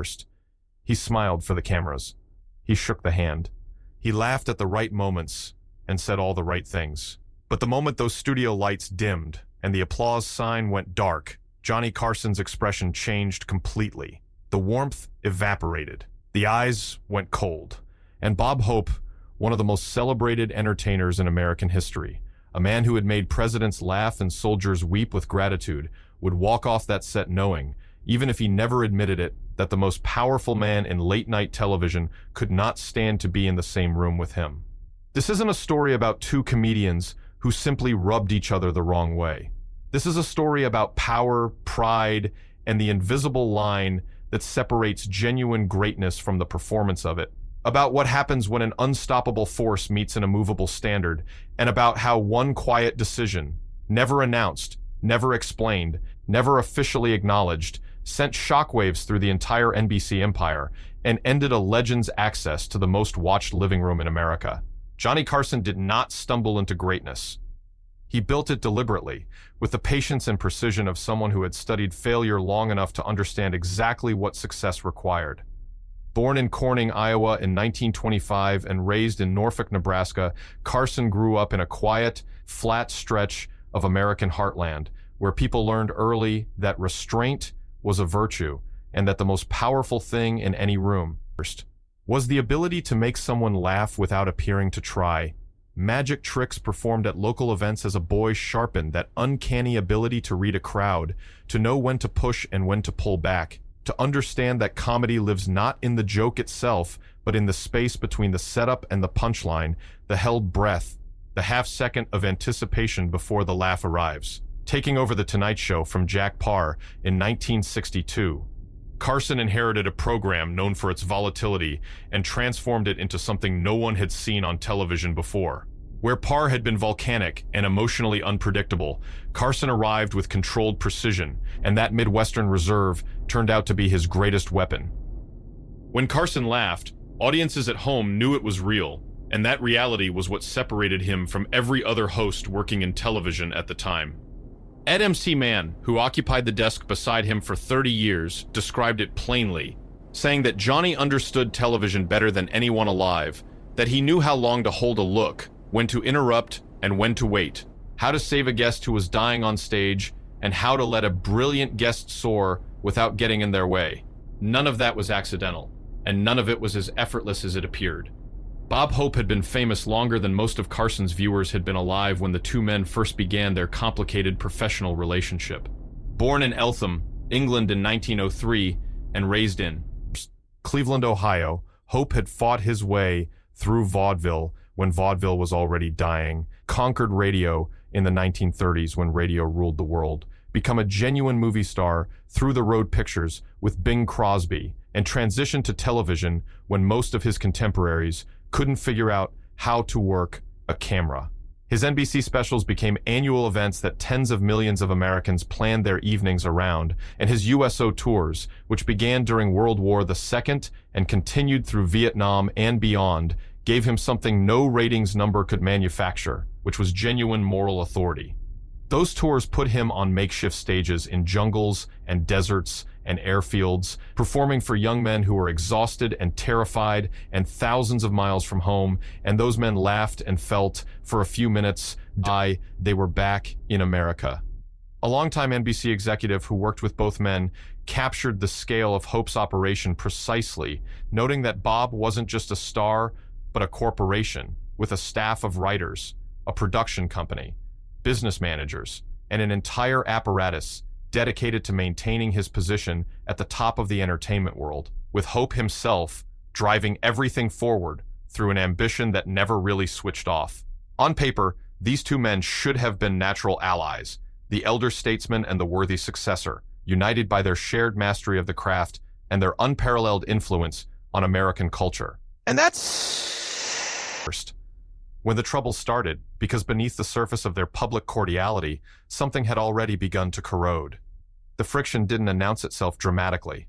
First, he smiled for the cameras. He shook the hand. He laughed at the right moments and said all the right things. But the moment those studio lights dimmed and the applause sign went dark, Johnny Carson's expression changed completely. The warmth evaporated. The eyes went cold. And Bob Hope, one of the most celebrated entertainers in American history, a man who had made presidents laugh and soldiers weep with gratitude, would walk off that set knowing, even if he never admitted it, that the most powerful man in late-night television could not stand to be in the same room with him. This isn't a story about two comedians who simply rubbed each other the wrong way. This is a story about power, pride, and the invisible line that separates genuine greatness from the performance of it. About what happens when an unstoppable force meets an immovable standard, and about how one quiet decision, never announced, never explained, never officially acknowledged, sent shockwaves through the entire NBC empire and ended a legend's access to the most watched living room in America. Johnny Carson did not stumble into greatness. He built it deliberately, with the patience and precision of someone who had studied failure long enough to understand exactly what success required. Born in Corning, Iowa in 1925 and raised in Norfolk, Nebraska, Carson grew up in a quiet, flat stretch of American heartland, where people learned early that restraint was a virtue and that the most powerful thing in any room, first, was the ability to make someone laugh without appearing to try. Magic tricks performed at local events as a boy sharpened that uncanny ability to read a crowd, to know when to push and when to pull back, to understand that comedy lives not in the joke itself, but in the space between the setup and the punchline, the held breath, the half-second of anticipation before the laugh arrives. Taking over The Tonight Show from Jack Paar in 1962, Carson inherited a program known for its volatility and transformed it into something no one had seen on television before. Where Paar had been volcanic and emotionally unpredictable, Carson arrived with controlled precision, and that Midwestern reserve turned out to be his greatest weapon. When Carson laughed, audiences at home knew it was real, and that reality was what separated him from every other host working in television at the time. Ed MC Mann, who occupied the desk beside him for 30 years, described it plainly, saying that Johnny understood television better than anyone alive, that he knew how long to hold a look, when to interrupt and when to wait, how to save a guest who was dying on stage, and how to let a brilliant guest soar without getting in their way. None of that was accidental, and none of it was as effortless as it appeared. Bob Hope had been famous longer than most of Carson's viewers had been alive when the two men first began their complicated professional relationship. Born in Eltham, England in 1903, and raised in Cleveland, Ohio, Hope had fought his way through vaudeville when vaudeville was already dying, conquered radio in the 1930s when radio ruled the world, become a genuine movie star through the road pictures with Bing Crosby, and transitioned to television when most of his contemporaries couldn't figure out how to work a camera. His NBC specials became annual events that tens of millions of Americans planned their evenings around, and his USO tours, which began during World War II and continued through Vietnam and beyond, gave him something no ratings number could manufacture, which was genuine moral authority. Those tours put him on makeshift stages in jungles and deserts and airfields, performing for young men who were exhausted and terrified and thousands of miles from home, and those men laughed and felt for a few minutes, they were back in America. A longtime NBC executive who worked with both men captured the scale of Hope's operation precisely, noting that Bob wasn't just a star, but a corporation with a staff of writers, a production company, business managers, and an entire apparatus dedicated to maintaining his position at the top of the entertainment world, with Hope himself driving everything forward through an ambition that never really switched off. On paper, these two men should have been natural allies, the elder statesman and the worthy successor, united by their shared mastery of the craft and their unparalleled influence on American culture. And that's first. When the trouble started, because beneath the surface of their public cordiality, something had already begun to corrode. The friction didn't announce itself dramatically.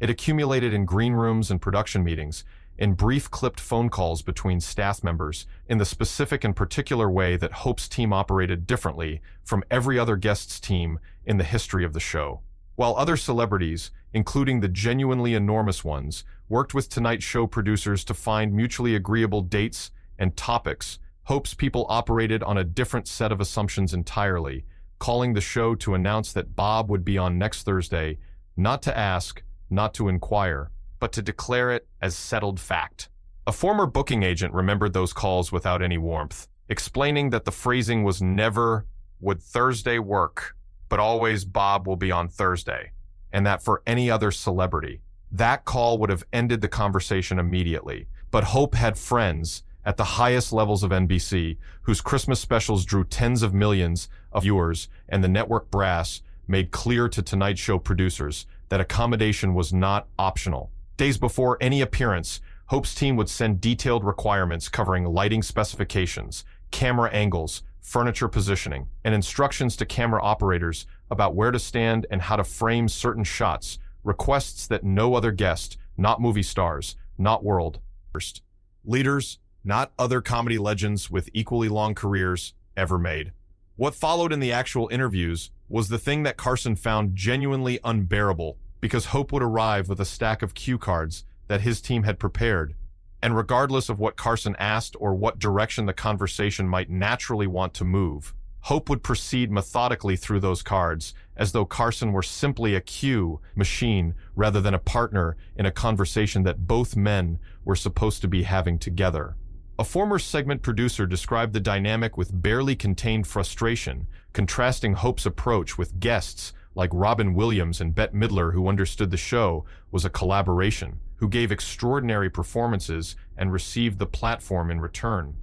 It accumulated in green rooms and production meetings, in brief clipped phone calls between staff members, in the specific and particular way that Hope's team operated differently from every other guest's team in the history of the show. While other celebrities, including the genuinely enormous ones, worked with Tonight Show producers to find mutually agreeable dates and topics, Hope's people operated on a different set of assumptions entirely, calling the show to announce that Bob would be on next Thursday, not to ask, not to inquire, but to declare it as settled fact. A former booking agent remembered those calls without any warmth, explaining that the phrasing was never, "Would Thursday work?" but always, "Bob will be on Thursday," and that for any other celebrity, that call would have ended the conversation immediately. But Hope had friends at the highest levels of NBC, whose Christmas specials drew tens of millions of viewers, and the network brass made clear to Tonight Show producers that accommodation was not optional. Days before any appearance, Hope's team would send detailed requirements covering lighting specifications, camera angles, furniture positioning, and instructions to camera operators about where to stand and how to frame certain shots, requests that no other guest, not movie stars, not world first leaders, not other comedy legends with equally long careers, ever made. What followed in the actual interviews was the thing that Carson found genuinely unbearable, because Hope would arrive with a stack of cue cards that his team had prepared, and regardless of what Carson asked or what direction the conversation might naturally want to move, Hope would proceed methodically through those cards as though Carson were simply a cue machine rather than a partner in a conversation that both men were supposed to be having together. A former segment producer described the dynamic with barely contained frustration, contrasting Hope's approach with guests like Robin Williams and Bette Midler, who understood the show was a collaboration, who gave extraordinary performances and received the platform in return,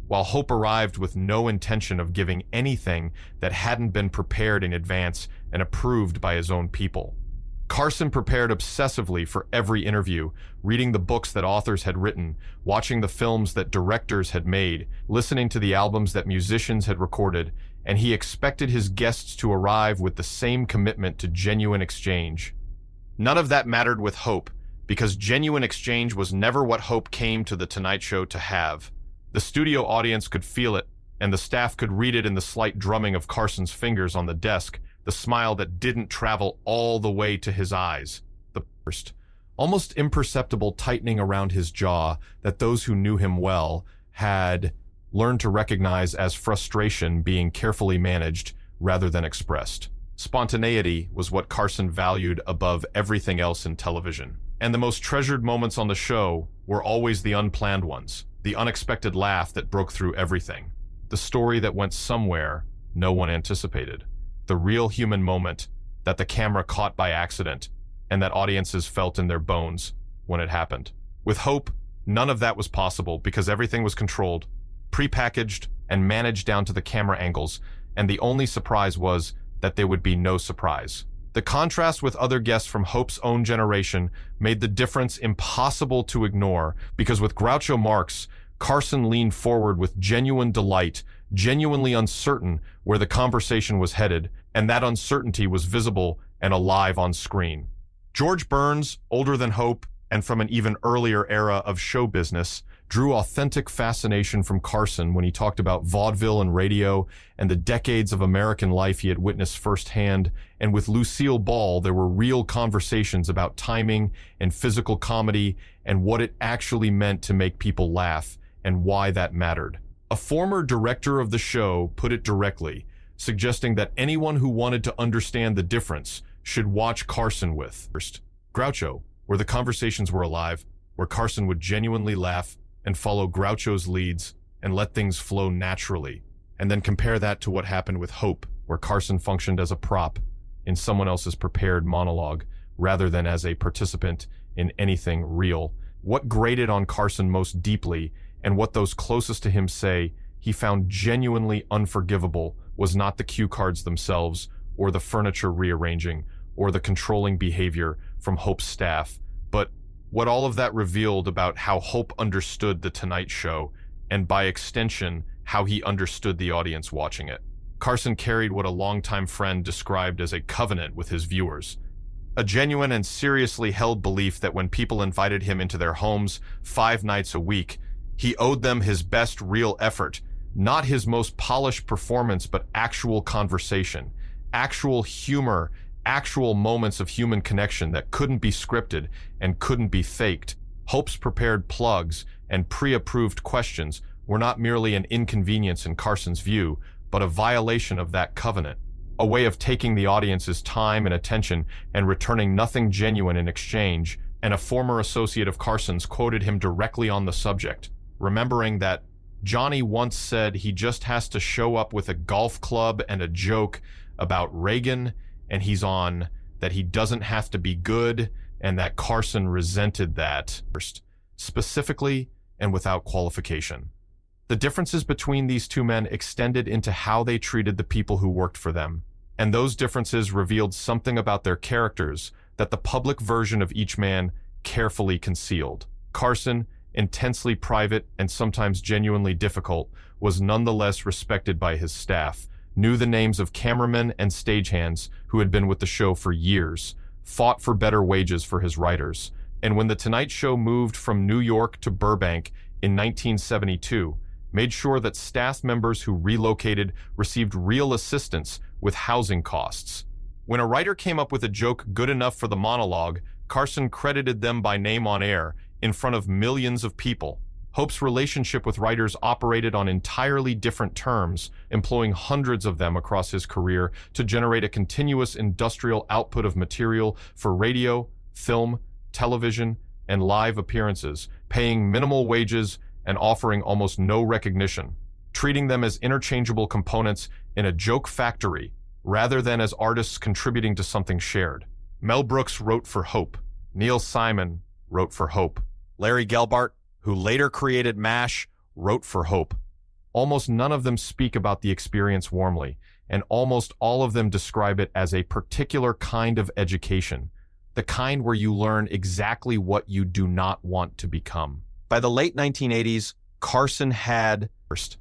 while Hope arrived with no intention of giving anything that hadn't been prepared in advance and approved by his own people. Carson prepared obsessively for every interview, reading the books that authors had written, watching the films that directors had made, listening to the albums that musicians had recorded, and he expected his guests to arrive with the same commitment to genuine exchange. None of that mattered with Hope, because genuine exchange was never what Hope came to The Tonight Show to have. The studio audience could feel it, and the staff could read it in the slight drumming of Carson's fingers on the desk, the smile that didn't travel all the way to his eyes, the first, almost imperceptible tightening around his jaw that those who knew him well had learned to recognize as frustration being carefully managed rather than expressed. Spontaneity was what Carson valued above everything else in television. And the most treasured moments on the show were always the unplanned ones, the unexpected laugh that broke through everything, the story that went somewhere no one anticipated, the real human moment that the camera caught by accident and that audiences felt in their bones when it happened. With Hope, none of that was possible because everything was controlled, prepackaged, and managed down to the camera angles, and the only surprise was that there would be no surprise. The contrast with other guests from Hope's own generation made the difference impossible to ignore, because with Groucho Marx, Carson leaned forward with genuine delight, genuinely uncertain where the conversation was headed, and that uncertainty was visible and alive on screen. George Burns, older than Hope, and from an even earlier era of show business, drew authentic fascination from Carson when he talked about vaudeville and radio and the decades of American life he had witnessed firsthand, and with Lucille Ball there were real conversations about timing and physical comedy and what it actually meant to make people laugh and why that mattered. A former director of the show put it directly, suggesting that anyone who wanted to understand the difference should watch Carson with first Groucho, where the conversations were alive, where Carson would genuinely laugh and follow Groucho's leads and let things flow naturally, and then compare that to what happened with Hope, where Carson functioned as a prop in someone else's prepared monologue rather than as a participant in anything real. What grated on Carson most deeply, and what those closest to him say he found genuinely unforgivable, was not the cue cards themselves, or the furniture rearranging, or the controlling behavior from Hope's staff, but what all of that revealed about how Hope understood The Tonight Show, and by extension, how he understood the audience watching it. Carson carried what a longtime friend described as a covenant with his viewers, a genuine and seriously held belief that when people invited him into their homes 5 nights a week, he owed them his best real effort, not his most polished performance, but actual conversation, actual humor, actual moments of human connection that couldn't be scripted and couldn't be faked. Hope's prepared plugs and pre-approved questions were not merely an inconvenience in Carson's view, but a violation of that covenant, a way of taking the audience's time and attention and returning nothing genuine in exchange. And a former associate of Carson's quoted him directly on the subject, remembering that Johnny once said he just has to show up with a golf club and a joke about Reagan, and he's on, that he doesn't have to be good, and that Carson resented that, specifically and without qualification. The differences between these two men extended into how they treated the people who worked for them, and those differences revealed something about their characters that the public version of each man carefully concealed. Carson, intensely private and sometimes genuinely difficult, was nonetheless respected by his staff, knew the names of cameramen and stagehands who had been with the show for years, fought for better wages for his writers, and when The Tonight Show moved from New York to Burbank in 1972, made sure that staff members who relocated received real assistance with housing costs. When a writer came up with a joke good enough for the monologue, Carson credited them by name on air in front of millions of people. Hope's relationship with writers operated on entirely different terms, employing hundreds of them across his career to generate a continuous industrial output of material for radio, film, television, and live appearances, paying minimal wages and offering almost no recognition, treating them as interchangeable components in a joke factory rather than as artists contributing to something shared. Mel Brooks wrote for Hope. Neil Simon wrote for Hope. Larry Gelbart, who later created MASH, wrote for Hope. Almost none of them speak about the experience warmly, and almost all of them describe it as a particular kind of education, the kind where you learn exactly what you do not want to become. By the late 1980s, Carson had first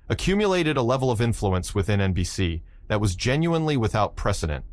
accumulated a level of influence within NBC that was genuinely without precedent,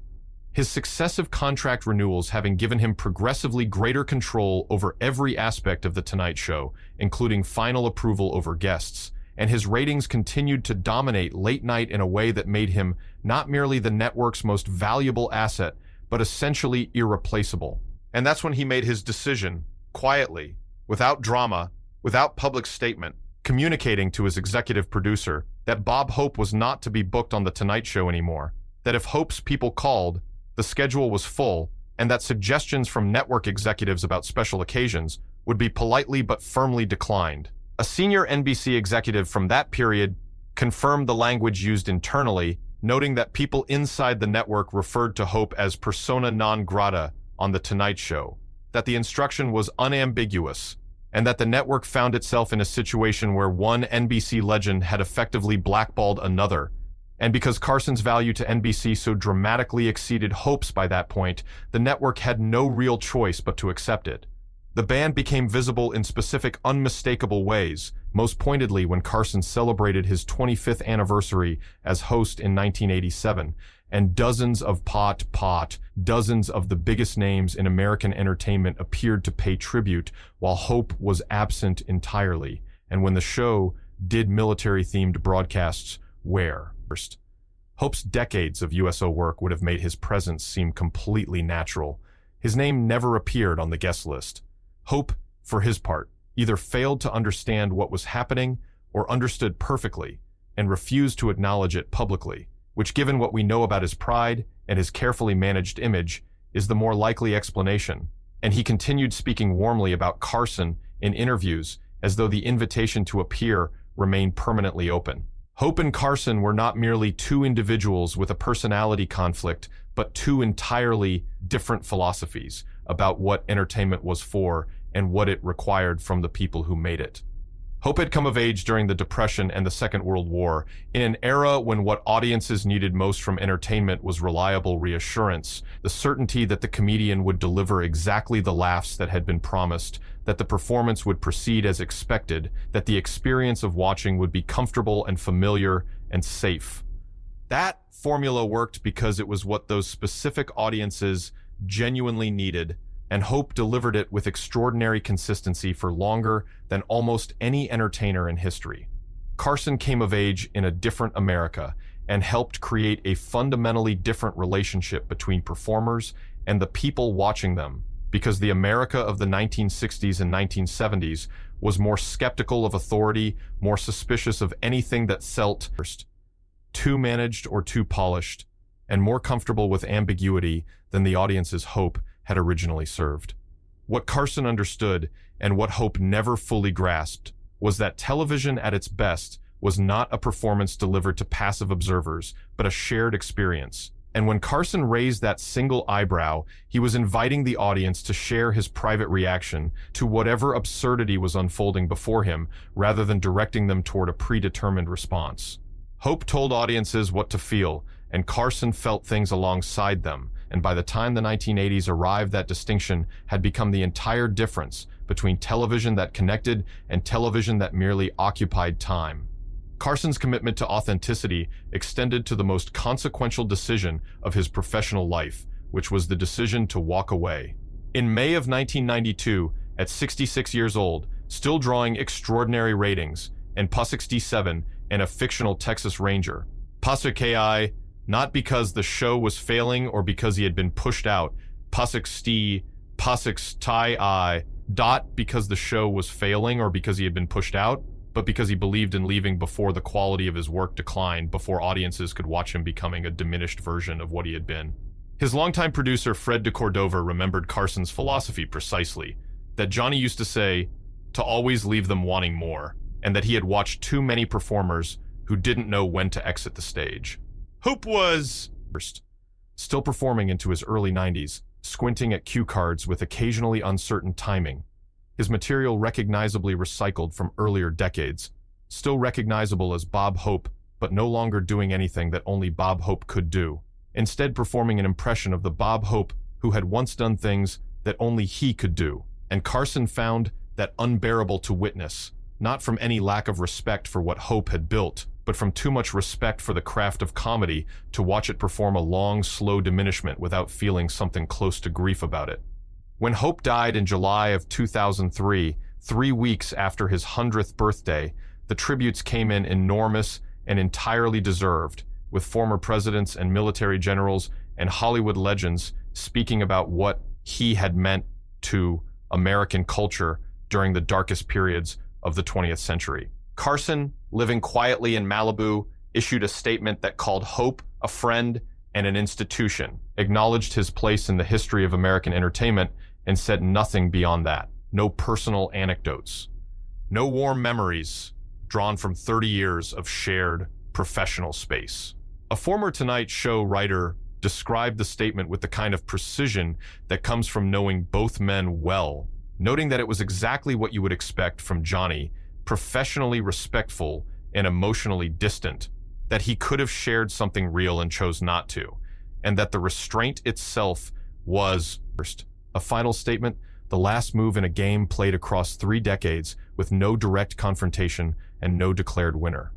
his successive contract renewals having given him progressively greater control over every aspect of The Tonight Show, including final approval over guests, and his ratings continued to dominate late night in a way that made him not merely the network's most valuable asset, but essentially irreplaceable. And that's when he made his decision, quietly, without drama, without public statement, communicating to his executive producer that Bob Hope was not to be booked on The Tonight Show anymore, that if Hope's people called, the schedule was full, and that suggestions from network executives about special occasions would be politely but firmly declined. A senior NBC executive from that period confirmed the language used internally, noting that people inside the network referred to Hope as persona non grata on The Tonight Show, that the instruction was unambiguous, and that the network found itself in a situation where one NBC legend had effectively blackballed another. And because Carson's value to NBC so dramatically exceeded Hope's by that point, the network had no real choice but to accept it. The band became visible in specific, unmistakable ways, most pointedly when Carson celebrated his 25th anniversary as host in 1987, and dozens of dozens of the biggest names in American entertainment appeared to pay tribute, while Hope was absent entirely, and when the show did military-themed broadcasts where? First, Hope's decades of USO work would have made his presence seem completely natural. His name never appeared on the guest list. Hope, for his part, either failed to understand what was happening or understood perfectly and refused to acknowledge it publicly, which, given what we know about his pride and his carefully managed image, is the more likely explanation. And he continued speaking warmly about Carson in interviews as though the invitation to appear remained permanently open. Hope and Carson were not merely two individuals with a personality conflict, but two entirely different philosophies about what entertainment was for and what it required from the people who made it. Hope had come of age during the Depression and the Second World War, in an era when what audiences needed most from entertainment was reliable reassurance, the certainty that the comedian would deliver exactly the laughs that had been promised, that the performance would proceed as expected, that the experience of watching would be comfortable and familiar and safe. That formula worked because it was what those specific audiences genuinely needed, and Hope delivered it with extraordinary consistency for longer than almost any entertainer in history. Carson came of age in a different America, and helped create a fundamentally different relationship between performers and the people watching them, because the America of the 1960s and 1970s was more skeptical of authority, more suspicious of anything that felt too managed or too polished, and more comfortable with ambiguity than the audience's hope had originally served. What Carson understood, and what Hope never fully grasped, was that television at its best was not a performance delivered to passive observers, but a shared experience. And when Carson raised that single eyebrow, he was inviting the audience to share his private reaction to whatever absurdity was unfolding before him, rather than directing them toward a predetermined response. Hope told audiences what to feel, and Carson felt things alongside them, and by the time the 1980s arrived, that distinction had become the entire difference between television that connected and television that merely occupied time. Carson's commitment to authenticity extended to the most consequential decision of his professional life, which was the decision to walk away. In May of 1992, at 66 years old, still drawing extraordinary ratings, and P67 and a fictional Texas Ranger, P not because the show was failing or because he had been pushed out, P because the show was failing or because he had been pushed out, but because he believed in leaving before the quality of his work declined, before audiences could watch him becoming a diminished version of what he had been. His longtime producer, Fred de Cordova, remembered Carson's philosophy precisely, that Johnny used to say, to always leave them wanting more, and that he had watched too many performers who didn't know when to exit the stage. Hope was still performing into his early 90s, squinting at cue cards with occasionally uncertain timing, his material recognizably recycled from earlier decades, still recognizable as Bob Hope, but no longer doing anything that only Bob Hope could do, instead performing an impression of the Bob Hope who had once done things that only he could do. And Carson found that unbearable to witness, not from any lack of respect for what Hope had built, but from too much respect for the craft of comedy to watch it perform a long, slow diminishment without feeling something close to grief about it. When Hope died in July of 2003, 3 weeks after his 100th birthday, the tributes came in enormous and entirely deserved, with former presidents and military generals and Hollywood legends speaking about what he had meant to American culture during the darkest periods of the 20th century. Carson, living quietly in Malibu, issued a statement that called Hope a friend and an institution, acknowledged his place in the history of American entertainment, and said nothing beyond that. No personal anecdotes. No warm memories drawn from 30 years of shared professional space. A former Tonight Show writer described the statement with the kind of precision that comes from knowing both men well, noting that it was exactly what you would expect from Johnny, professionally respectful and emotionally distant, that he could have shared something real and chose not to, and that the restraint itself was first. A final statement, the last move in a game played across 3 decades with no direct confrontation and no declared winner.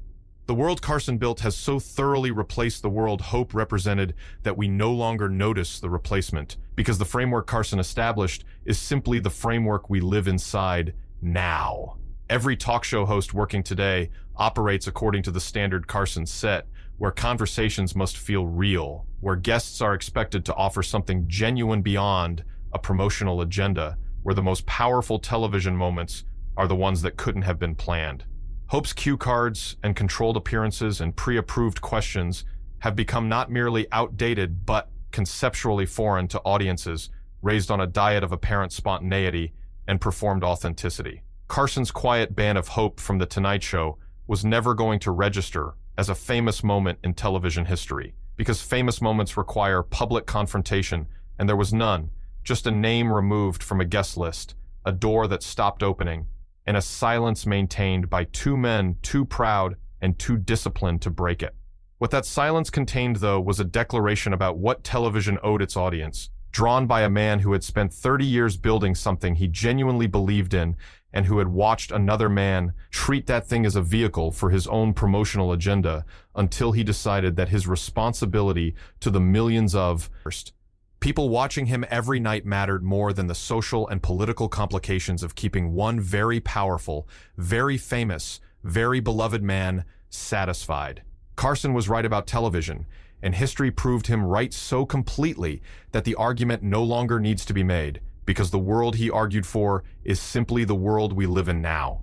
The world Carson built has so thoroughly replaced the world Hope represented that we no longer notice the replacement, because the framework Carson established is simply the framework we live inside now. Every talk show host working today operates according to the standard Carson set, where conversations must feel real, where guests are expected to offer something genuine beyond a promotional agenda, where the most powerful television moments are the ones that couldn't have been planned. Hope's cue cards and controlled appearances and pre-approved questions have become not merely outdated, but conceptually foreign to audiences raised on a diet of apparent spontaneity and performed authenticity. Carson's quiet ban of Hope from The Tonight Show was never going to register as a famous moment in television history, because famous moments require public confrontation, and there was none, just a name removed from a guest list, a door that stopped opening, and a silence maintained by 2 men too proud and too disciplined to break it. What that silence contained, though, was a declaration about what television owed its audience, drawn by a man who had spent 30 years building something he genuinely believed in, and who had watched another man treat that thing as a vehicle for his own promotional agenda until he decided that his responsibility to the millions of people watching him every night mattered more than the social and political complications of keeping one very powerful, very famous, very beloved man satisfied. Carson was right about television, and history proved him right so completely that the argument no longer needs to be made, because the world he argued for is simply the world we live in now.